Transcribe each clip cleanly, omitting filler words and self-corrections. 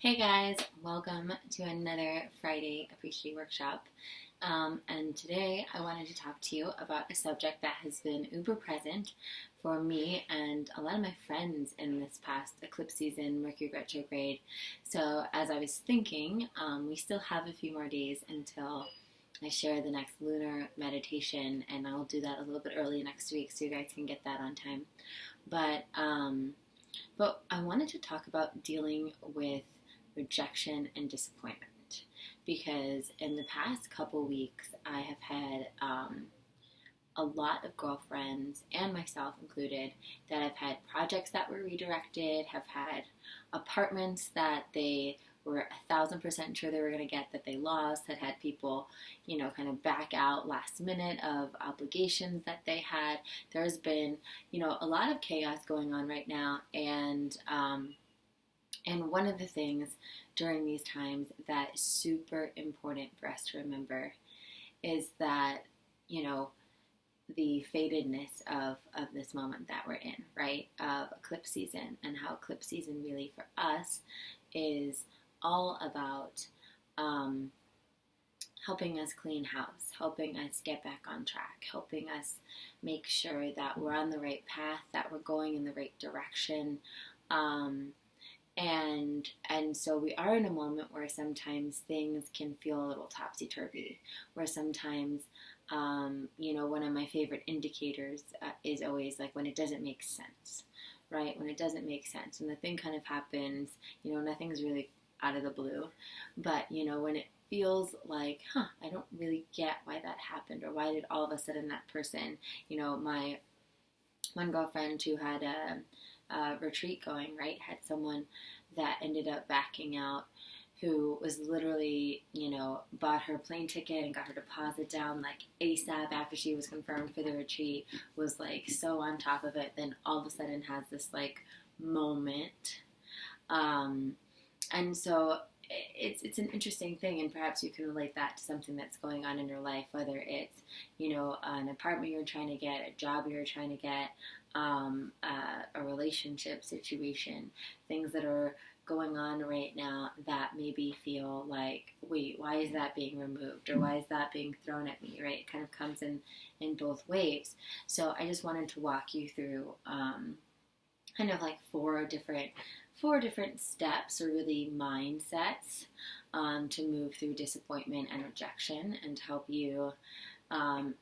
Hey guys, welcome to another Friday Appreciate Workshop. And today I wanted to talk to you about a subject that has been uber present for me and a lot of my friends in this past eclipse season, Mercury retrograde. So as I was thinking, we still have a few more days until I share the next lunar meditation, and I'll do that a little bit early next week so you guys can get that on time. But I wanted to talk about dealing with rejection and disappointment, because in the past couple weeks I have had a lot of girlfriends, and myself included, that have had projects that were redirected, have had apartments that they were 1,000% sure they were going to get that they lost, had people, kind of back out last minute of obligations that they had. There's been, a lot of chaos going on right now, and one of the things during these times that is super important for us to remember is that, the fatedness of this moment that we're in, right? Of eclipse season, and how eclipse season really for us is all about helping us clean house, helping us get back on track, helping us make sure that we're on the right path, that we're going in the right direction. And so we are in a moment where sometimes things can feel a little topsy-turvy, where sometimes, one of my favorite indicators is always like when it doesn't make sense, right? When it doesn't make sense, when the thing kind of happens, nothing's really out of the blue, but, when it feels like, I don't really get why that happened, or why did all of a sudden that person, my one girlfriend who had a retreat going, right, had someone that ended up backing out, who was literally, bought her plane ticket and got her deposit down like ASAP after she was confirmed for the retreat, was like so on top of it, then all of a sudden has this like moment. And so it's an interesting thing, and perhaps you can relate that to something that's going on in your life, whether it's, an apartment you're trying to get, a job you're trying to get, a relationship situation, things that are going on right now that maybe feel like, wait, why is that being removed, or why is that being thrown at me, right? It kind of comes in both waves. So I just wanted to walk you through kind of like four different steps, or really mindsets, to move through disappointment and rejection, and to help you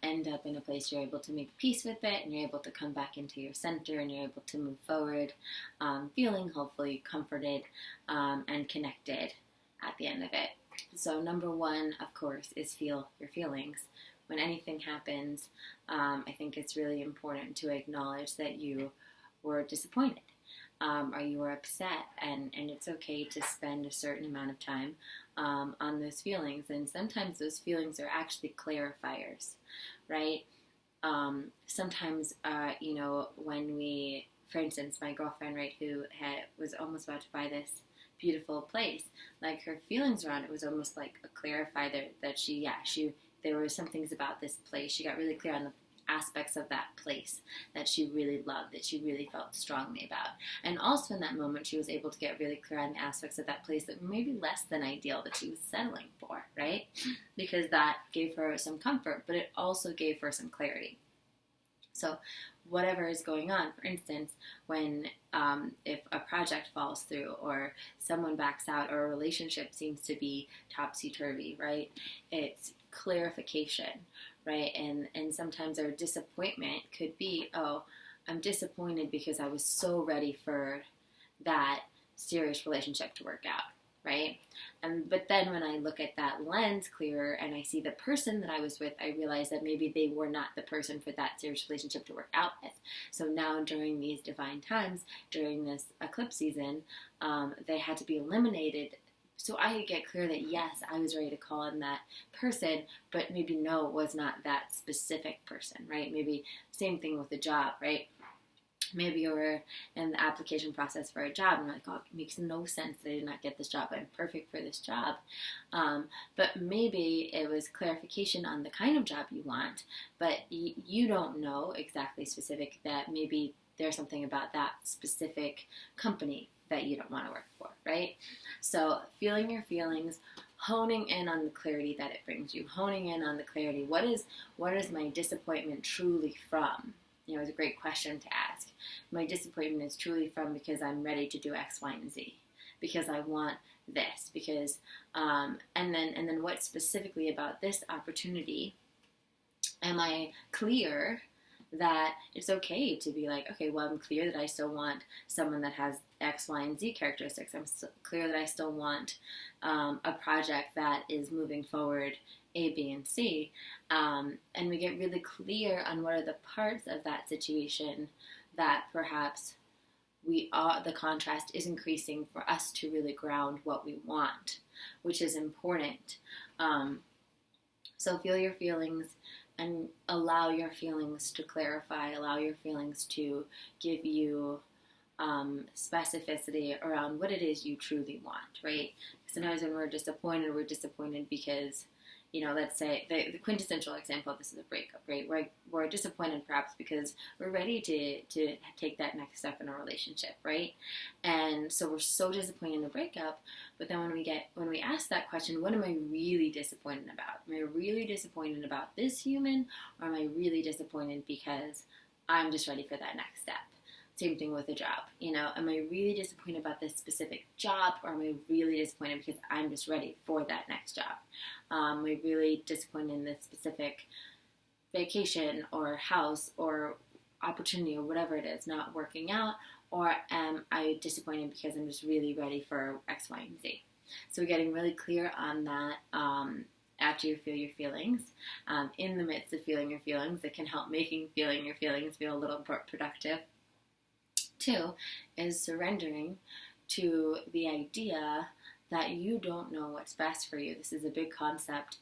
end up in a place you're able to make peace with it, and you're able to come back into your center, and you're able to move forward, feeling hopefully comforted and connected at the end of it. So number one, of course, is feel your feelings. When anything happens, I think it's really important to acknowledge that you were disappointed, or you were upset, and it's okay to spend a certain amount of time on those feelings. And sometimes those feelings are actually clarifiers, right? Sometimes, when we, for instance, my girlfriend, right, who was almost about to buy this beautiful place, like her feelings around it was almost like a clarifier that there were some things about this place. She got really clear on the aspects of that place that she really loved, that she really felt strongly about. And also in that moment, she was able to get really clear on the aspects of that place that were maybe less than ideal, that she was settling for, right? Because that gave her some comfort, but it also gave her some clarity. So whatever is going on, for instance, when if a project falls through, or someone backs out, or a relationship seems to be topsy-turvy, right? It's clarification, right? And sometimes our disappointment could be, I'm disappointed because I was so ready for that serious relationship to work out, right? But then when I look at that lens clearer, and I see the person that I was with, I realize that maybe they were not the person for that serious relationship to work out with. So now during these divine times, during this eclipse season, they had to be eliminated, so I could get clear that yes, I was ready to call in that person, but maybe no, it was not that specific person, right? Maybe same thing with the job, right? Maybe you're in the application process for a job, and you're like, it makes no sense that I did not get this job. I'm perfect for this job. But maybe it was clarification on the kind of job you want, but you don't know exactly specific that maybe there's something about that specific company that you don't want to work for, right? So feeling your feelings, honing in on the clarity that it brings you, honing in on the clarity. What is my disappointment truly from? It's a great question to ask. My disappointment is truly from because I'm ready to do X, Y, and Z, because I want this, because and then what specifically about this opportunity am I clear that it's okay to be like, okay, well, I'm clear that I still want someone that has X, Y, and Z characteristics. I'm clear that I still want a project that is moving forward A, B, and C. And we get really clear on what are the parts of that situation that perhaps the contrast is increasing for us to really ground what we want, which is important. So feel your feelings and allow your feelings to clarify, allow your feelings to give you specificity around what it is you truly want, right? Sometimes when we're disappointed because, let's say the quintessential example of this is a breakup, right? We're disappointed perhaps because we're ready to take that next step in our relationship, right? And so we're so disappointed in a breakup, but then when we ask that question, what am I really disappointed about? Am I really disappointed about this human, or am I really disappointed because I'm just ready for that next step? Same thing with a job. Am I really disappointed about this specific job, or am I really disappointed because I'm just ready for that next job? Am I really disappointed in this specific vacation or house or opportunity or whatever it is not working out, or am I disappointed because I'm just really ready for X, Y, and Z? So we're getting really clear on that after you feel your feelings. In the midst of feeling your feelings, it can help making feeling your feelings feel a little more productive. 2 is surrendering to the idea that you don't know what's best for you. This is a big concept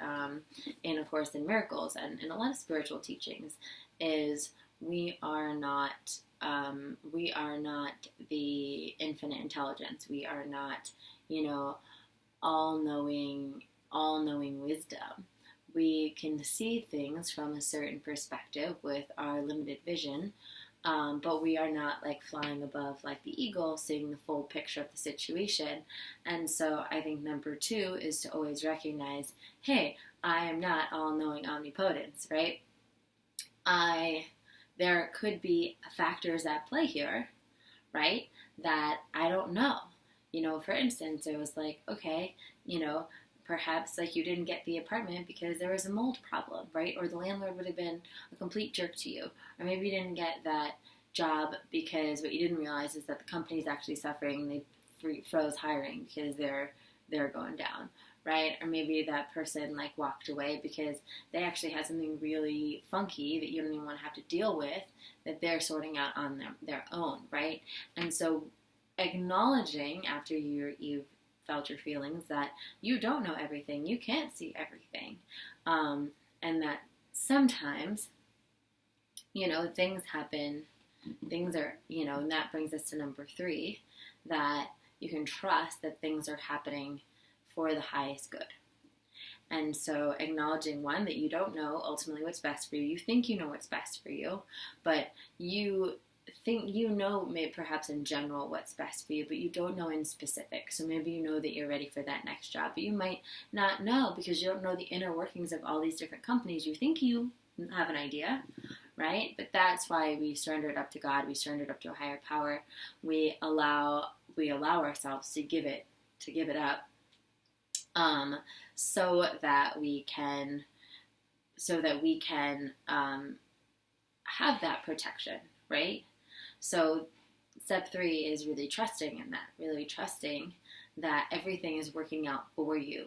in A Course in Miracles and in a lot of spiritual teachings, is we are not the infinite intelligence. We are not, all-knowing wisdom. We can see things from a certain perspective with our limited vision, but we are not like flying above like the eagle, seeing the full picture of the situation. And so I think number 2 is to always recognize, hey, I am not all-knowing omnipotence, right? There could be factors at play here, right, that I don't know. For instance, it was like, okay, perhaps like you didn't get the apartment because there was a mold problem, right? Or the landlord would have been a complete jerk to you. Or maybe you didn't get that job because what you didn't realize is that the company is actually suffering. They froze hiring because they're going down, right? Or maybe that person like walked away because they actually had something really funky that you don't even want to have to deal with, that they're sorting out on their own, right? And so acknowledging after you've felt your feelings that you don't know everything, you can't see everything, and that sometimes, things happen, things are, and that brings us to number 3, that you can trust that things are happening for the highest good. And so acknowledging, 1, that you don't know ultimately what's best for you. You think you know what's best for you, but you think maybe perhaps in general what's best for you, but you don't know in specific. So maybe you know that you're ready for that next job, but you might not know because you don't know the inner workings of all these different companies. You think you have an idea, right? But that's why we surrender it up to God. We surrender it up to a higher power. We allow ourselves to give it up, so that we can have that protection, right? So step 3 is really trusting in that, really trusting that everything is working out for you.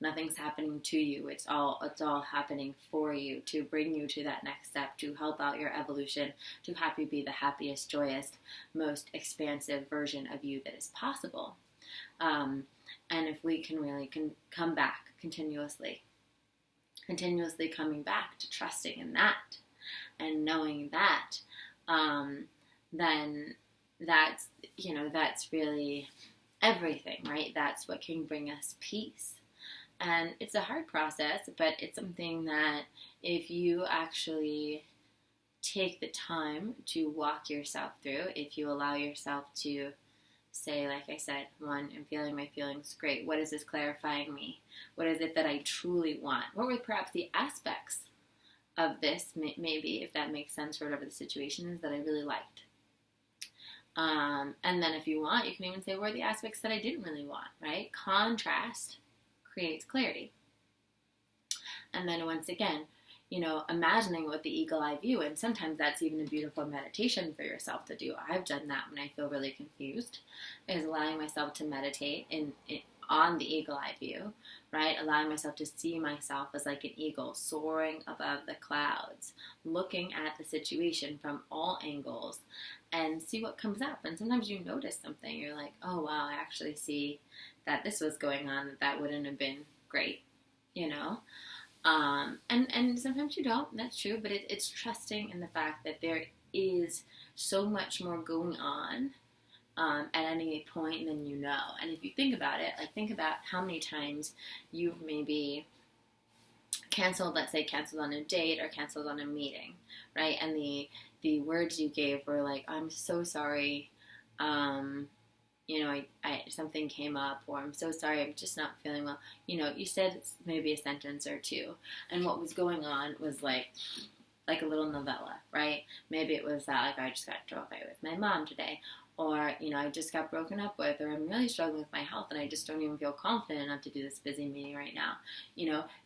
Nothing's happening to you. It's all happening for you to bring you to that next step, to help out your evolution, to help you be the happiest, joyous, most expansive version of you that is possible. And if we can really come back continuously coming back to trusting in that and knowing that, then that's really everything, right? That's what can bring us peace. And it's a hard process, but it's something that if you actually take the time to walk yourself through, if you allow yourself to say, like I said, one, I'm feeling my feelings, great. What is this clarifying me? What is it that I truly want? What were perhaps the aspects of this, maybe, if that makes sense, for whatever the situation is, that I really liked? And then if you want, you can even say, what are the aspects that I didn't really want, right? Contrast creates clarity. And then once again, imagining what the eagle eye view, and sometimes that's even a beautiful meditation for yourself to do. I've done that when I feel really confused, is allowing myself to meditate on the eagle eye view, right? Allowing myself to see myself as like an eagle soaring above the clouds, looking at the situation from all angles and see what comes up. And sometimes you notice something. You're like, oh, wow, I actually see that this was going on, that wouldn't have been great, And sometimes you don't, that's true, but it's trusting in the fact that there is so much more going on at any point than you know. And if you think about it, like think about how many times you've maybe canceled on a date or canceled on a meeting, right? And the words you gave were like, I'm so sorry, I something came up, or I'm so sorry, I'm just not feeling well. You said maybe a sentence or two, and what was going on was like a little novella, right? Maybe it was that, like, I just got into a fight with my mom today, or, I just got broken up with, or I'm really struggling with my health and I just don't even feel confident enough to do this busy meeting right now.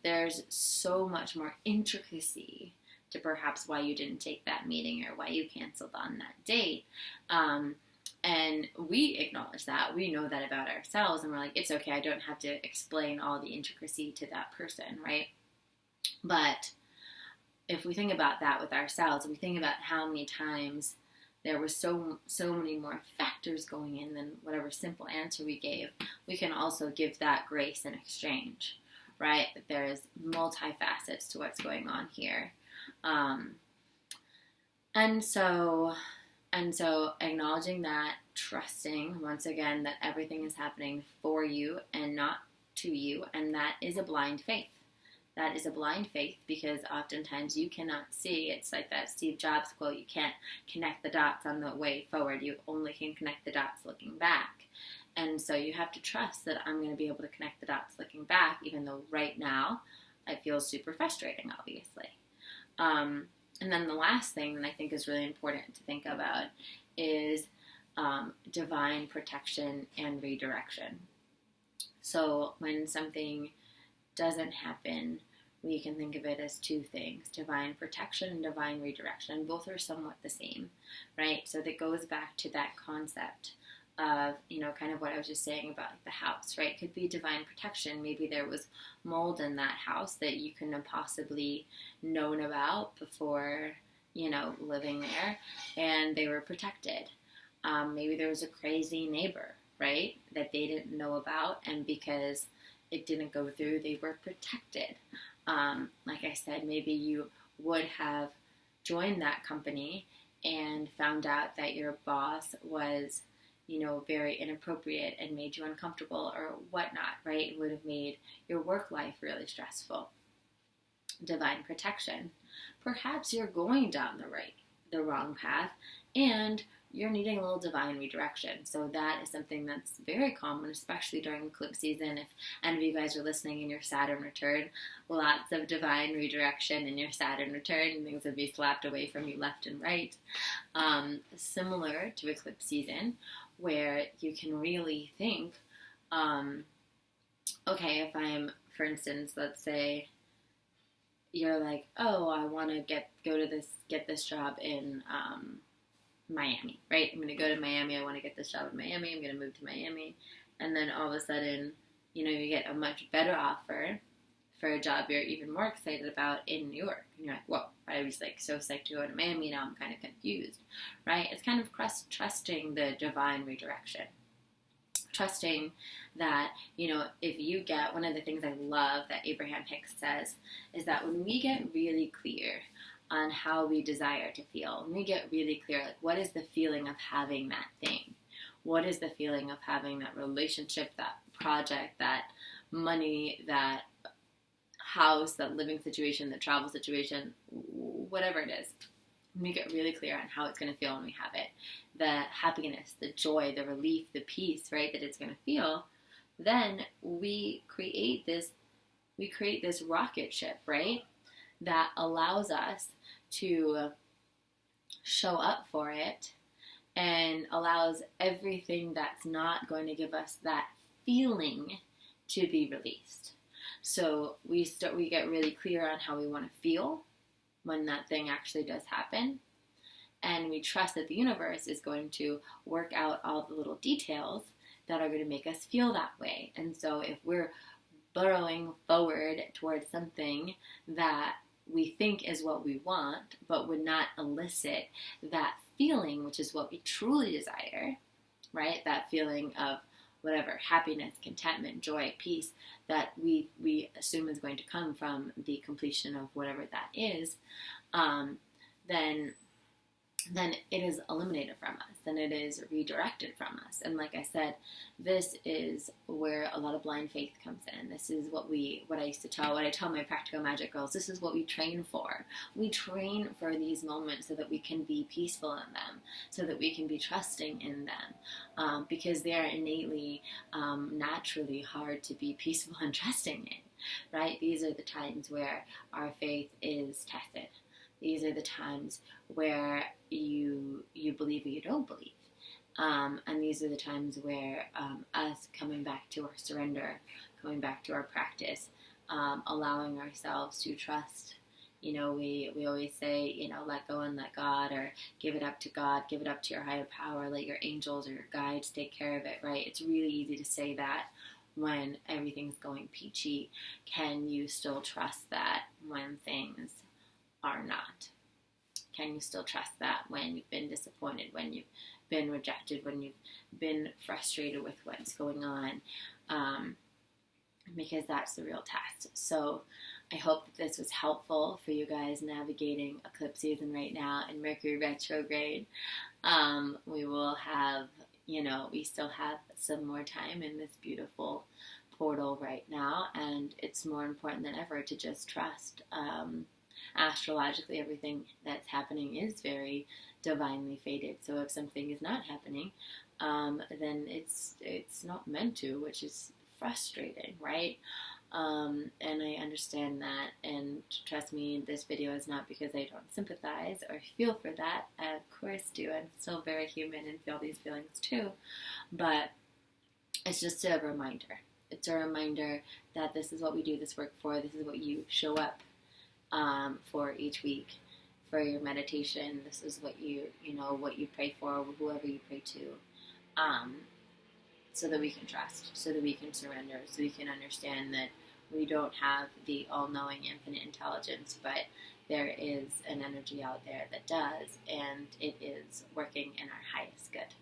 There's so much more intricacy to perhaps why you didn't take that meeting or why you canceled on that date. And we acknowledge that. We know that about ourselves, and we're like, it's okay, I don't have to explain all the intricacy to that person, right? But if we think about that with ourselves, and we think about how many times there were so many more factors going in than whatever simple answer we gave, we can also give that grace in exchange, right? That there's multifacets to what's going on here. And so acknowledging that, trusting, once again, that everything is happening for you and not to you, and that is a blind faith. That is a blind faith, because oftentimes you cannot see. It's like that Steve Jobs quote, you can't connect the dots on the way forward. You only can connect the dots looking back. And so you have to trust that I'm going to be able to connect the dots looking back, even though right now it feels super frustrating, obviously. And then the last thing that I think is really important to think about is divine protection and redirection. So when something doesn't happen, we can think of it as two things: divine protection and divine redirection. And both are somewhat the same, right? So that goes back to that concept of, kind of what I was just saying about the house, right? It could be divine protection. Maybe there was mold in that house that you couldn't have possibly known about before, living there, and they were protected. Maybe there was a crazy neighbor, right, that they didn't know about, and because it didn't go through, they were protected. Like I said, maybe you would have joined that company and found out that your boss was, very inappropriate and made you uncomfortable or whatnot, right? It would have made your work life really stressful. Divine protection. Perhaps you're going down the wrong path, and you're needing a little divine redirection. So that is something that's very common, especially during eclipse season. If any of you guys are listening in your Saturn return, lots of divine redirection in your Saturn return, and things will be slapped away from you left and right. Similar to eclipse season, where you can really think, okay, if I'm, for instance, let's say you're like, oh, I want to get this job in Miami, right? I'm going to go to Miami. I want to get this job in Miami. I'm going to move to Miami. And then all of a sudden, you get a much better offer for a job you're even more excited about in New York. And you're like, whoa, I was like so psyched to go to Miami. Now I'm kind of confused, right? It's kind of trusting the divine redirection. Trusting that, if you get, one of the things I love that Abraham Hicks says is that when we get really clear on how we desire to feel, when we get really clear, like, what is the feeling of having that thing? What is the feeling of having that relationship, that project, that money, that house, that living situation, that travel situation, whatever it is. we get really clear on how it's going to feel when we have it, the happiness, the joy, the relief, the peace, right, that it's going to feel, then we create this rocket ship, right, that allows us to show up for it and allows everything that's not going to give us that feeling to be released. So we get really clear on how we want to feel when that thing actually does happen, and we trust that the universe is going to work out all the little details that are going to make us feel that way. And so if we're burrowing forward towards something that we think is what we want, but would not elicit that feeling, which is what we truly desire, right? That feeling of whatever, happiness, contentment, joy, peace, that we assume is going to come from the completion of whatever that is, then it is eliminated from us, then it is redirected from us. And like I said, this is where a lot of blind faith comes in. This is what I tell my practical magic girls, this is what we train for. We train for these moments so that we can be peaceful in them, so that we can be trusting in them, because they are innately, naturally hard to be peaceful and trusting in, right? These are the times where our faith is tested. These are the times where you believe or you don't believe. And these are the times where us coming back to our surrender, coming back to our practice, allowing ourselves to trust. We always say, let go and let God, or give it up to God, give it up to your higher power, let your angels or your guides take care of it, right? It's really easy to say that when everything's going peachy. Can you still trust that when things are not? Can you still trust that when you've been disappointed, when you've been rejected, when you've been frustrated with what's going on? Because that's the real test. So I hope that this was helpful for you guys navigating eclipse season right now in Mercury retrograde. We will have, we still have some more time in this beautiful portal right now, and it's more important than ever to just trust. Astrologically, everything that's happening is very divinely fated. So if something is not happening, then it's not meant to, which is frustrating, right? And I understand that, and trust me, this video is not because I don't sympathize or feel for that. I of course do. I'm still very human and feel these feelings too. But it's just a reminder. It's a reminder that this is what we do this work for. This is what you show up for each week, for your meditation. This is what what you pray for, whoever you pray to, so that we can trust, so that we can surrender, so we can understand that we don't have the all-knowing infinite intelligence, but there is an energy out there that does, and it is working in our highest good.